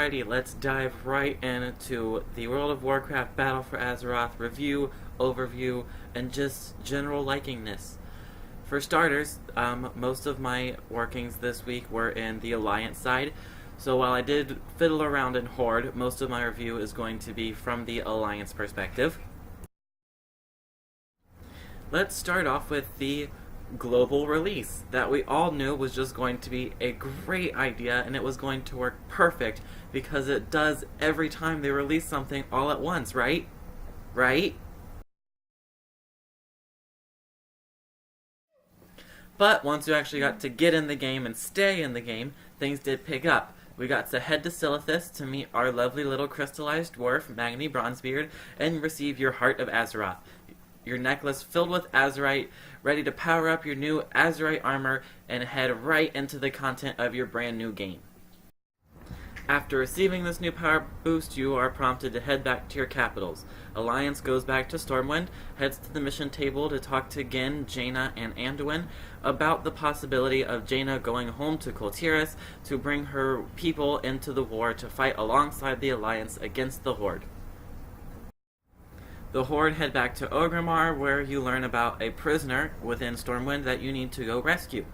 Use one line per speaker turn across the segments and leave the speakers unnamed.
Alrighty, let's dive right into the World of Warcraft Battle for Azeroth review, overview, and just general likingness. For starters, most of my workings this week were in the Alliance side, so while I did fiddle around in Horde, most of my review is going to be from the Alliance perspective. Let's start off with the global release that we all knew was just going to be a great idea, and it was going to work perfect because it does every time they release something all at once, right? But once you actually got to get in the game and stay in the game, things did pick up. We got to head to Silithus to meet our lovely little crystallized dwarf, Magni Bronzebeard, and receive your Heart of Azeroth. Your necklace filled with Azerite, ready to power up your new Azerite armor and head right into the content of your brand new game. After receiving this new power boost, you are prompted to head back to your capitals. Alliance goes back to Stormwind, heads to the mission table to talk to Gin, Jaina, and Anduin about the possibility of Jaina going home to Kul Tiras to bring her people into the war to fight alongside the Alliance against the Horde. The Horde head back to Orgrimmar, where you learn about a prisoner within Stormwind that you need to go rescue.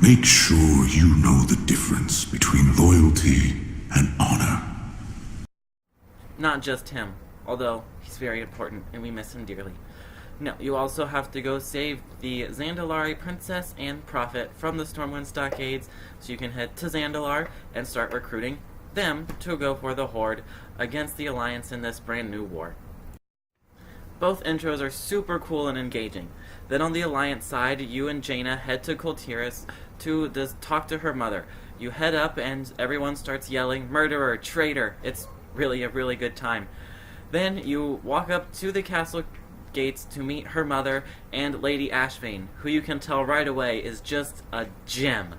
Make sure you know the difference between loyalty and honor.
Not just him, although he's very important and we miss him dearly. No, you also have to go save the Zandalari princess and prophet from the Stormwind stockades, so you can head to Zandalar and start recruiting them to go for the Horde against the Alliance in this brand new war. Both intros are super cool and engaging. Then on the Alliance side, you and Jaina head to Kul Tiras to talk to her mother. You head up and everyone starts yelling, "Murderer! Traitor!" It's really a really good time. Then you walk up to the castle gates to meet her mother and Lady Ashvane, who you can tell right away is just a gem.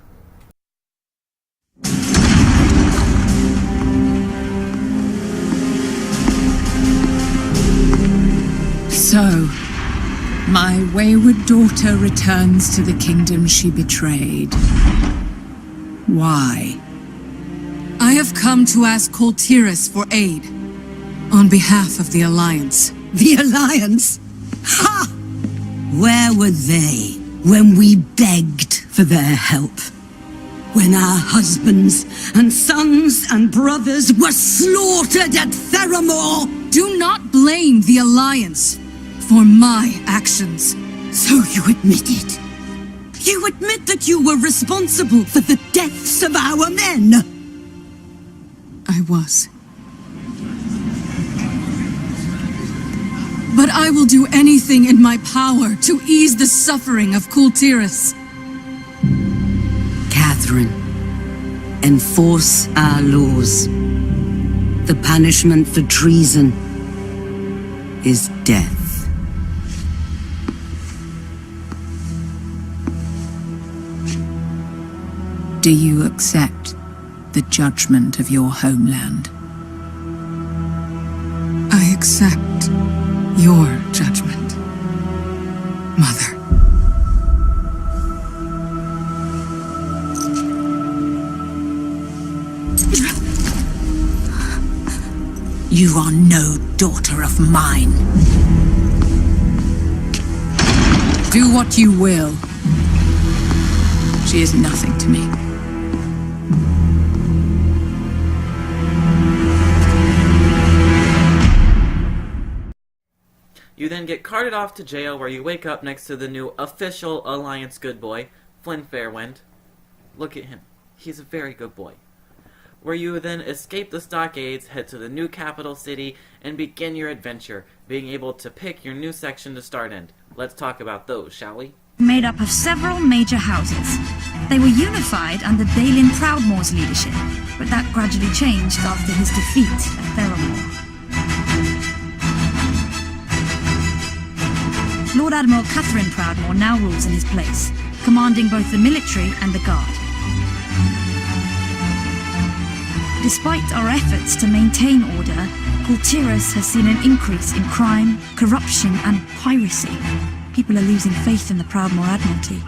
So, my wayward daughter returns to the kingdom she betrayed. Why? I have come to ask Kul Tiras for aid, on behalf of the Alliance.
The Alliance? Ha! Where were they when we begged for their help? When our husbands and sons and brothers were slaughtered at Theramore?
Do not blame the Alliance for my actions.
So you admit it? You admit that you were responsible for the deaths of our men?
I was. But I will do anything in my power to ease the suffering of Kul Tiras.
Catherine, enforce our laws. The punishment for treason is death.
Do you accept the judgment of your homeland? I accept your judgment, Mother.
You are no daughter of mine.
Do what you will. She is nothing to me.
You then get carted off to jail, where you wake up next to the new official Alliance good boy, Flynn Fairwind. Look at him. He's a very good boy. Where you then escape the stockades, head to the new capital city, and begin your adventure, being able to pick your new section to start in. Let's talk about those, shall we?
Made up of several major houses. They were unified under Balin Proudmoore's leadership, but that gradually changed after his defeat at Theramore. Lord Admiral Catherine Proudmoore now rules in his place, commanding both the military and the guard. Despite our efforts to maintain order, Kul Tiras has seen an increase in crime, corruption, and piracy. People are losing faith in the Proudmoore Admiralty.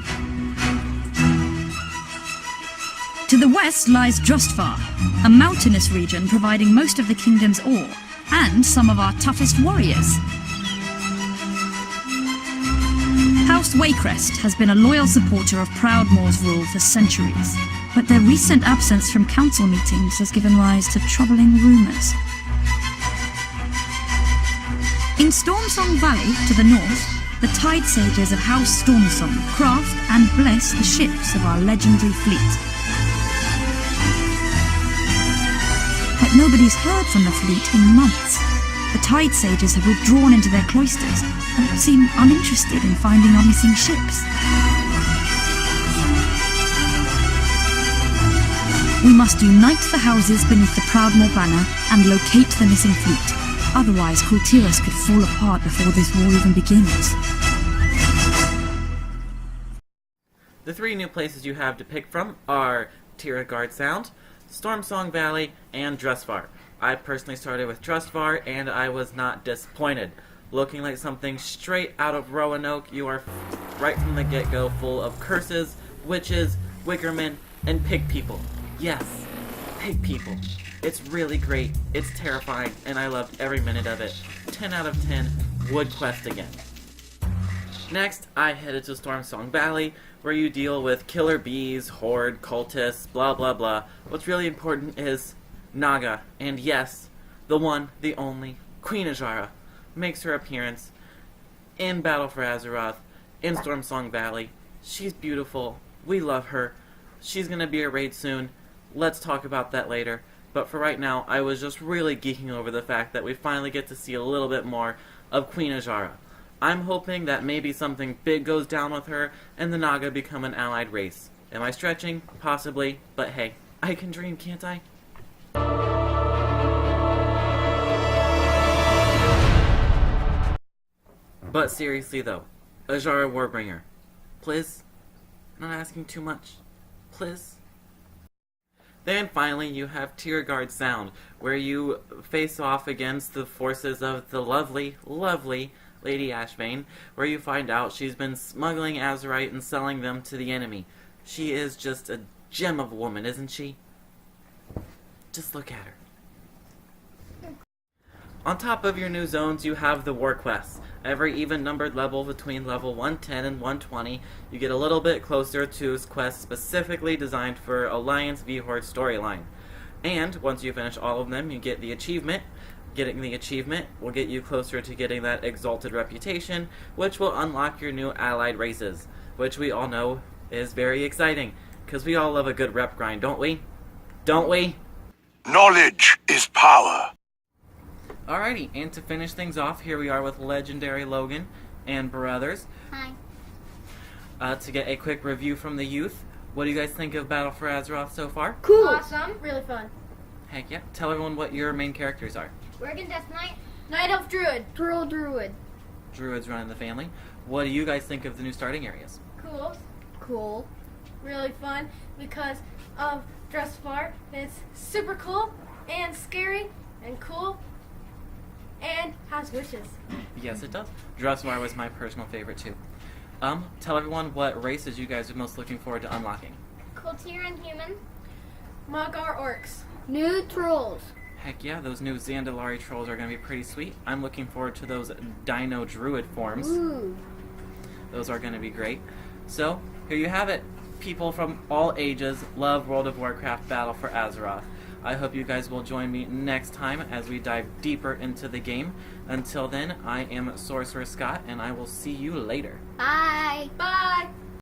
To the west lies Drustvar, a mountainous region providing most of the kingdom's ore, and some of our toughest warriors. House Waycrest has been a loyal supporter of Proudmoore's rule for centuries, but their recent absence from council meetings has given rise to troubling rumours. In Stormsong Valley, to the north, the Tide Sages of House Stormsong craft and bless the ships of our legendary fleet. But nobody's heard from the fleet in months. The Tide Sages have withdrawn into their cloisters and seem uninterested in finding our missing ships. We must unite the houses beneath the Proudmoore banner and locate the missing fleet. Otherwise, Kultiras could fall apart before this war even begins.
The 3 new places you have to pick from are Tiragard Sound, Stormsong Valley, and Drustvar. I personally started with Drustvar, and I was not disappointed. Looking like something straight out of Roanoke, you are right from the get-go full of curses, witches, wickermen, and pig people. Yes, pig people. It's really great, it's terrifying, and I loved every minute of it. 10 out of 10, would quest again. Next, I headed to Stormsong Valley, where you deal with killer bees, horde, cultists, blah blah blah. What's really important is Naga, and yes, the one, the only, Queen Azara, makes her appearance in Battle for Azeroth, in Stormsong Valley. She's beautiful, we love her, she's gonna be a raid soon, let's talk about that later. But for right now, I was just really geeking over the fact that we finally get to see a little bit more of Queen Azara. I'm hoping that maybe something big goes down with her, and the Naga become an allied race. Am I stretching? Possibly, but hey, I can dream, can't I? But seriously though, Azara Warbringer, please? Not asking too much. Please? Then finally you have Tiragard Sound, where you face off against the forces of the lovely, lovely Lady Ashvane, where you find out she's been smuggling Azerite and selling them to the enemy. She is just a gem of a woman, isn't she? Just look at her. On top of your new zones, you have the war quests. Every even-numbered level between level 110 and 120, you get a little bit closer to quests specifically designed for Alliance v Horde storyline. And once you finish all of them, you get the achievement. Getting the achievement will get you closer to getting that exalted reputation, which will unlock your new allied races, which we all know is very exciting, because we all love a good rep grind, don't we? Don't we?
Knowledge is power.
Alrighty, and to finish things off, here we are with Legendary Logan and Brothers.
Hi.
To get a quick review from the youth, what do you guys think of Battle for Azeroth so far?
Cool. Awesome. Really fun.
Heck yeah. Tell everyone what your main characters are.
Worgen Death Knight. Night Elf Druid. Pearl Druid.
Druids running the family. What do you guys think of the new starting areas?
Cool. Cool. Really fun because of Drustvar. It's super cool and scary and cool and has wishes.
Yes, it does. Drustvar was my personal favorite too. Tell everyone what races you guys are most looking forward to unlocking.
Kultiran Human. Mogar Orcs. New Trolls.
Heck yeah, those new Zandalari trolls are going to be pretty sweet. I'm looking forward to those Dino Druid forms.
Ooh.
Those are going to be great. So, here you have it. People from all ages love World of Warcraft Battle for Azeroth. I hope you guys will join me next time as we dive deeper into the game. Until then, I am Sorcerer Scott, and I will see you later.
Bye. Bye.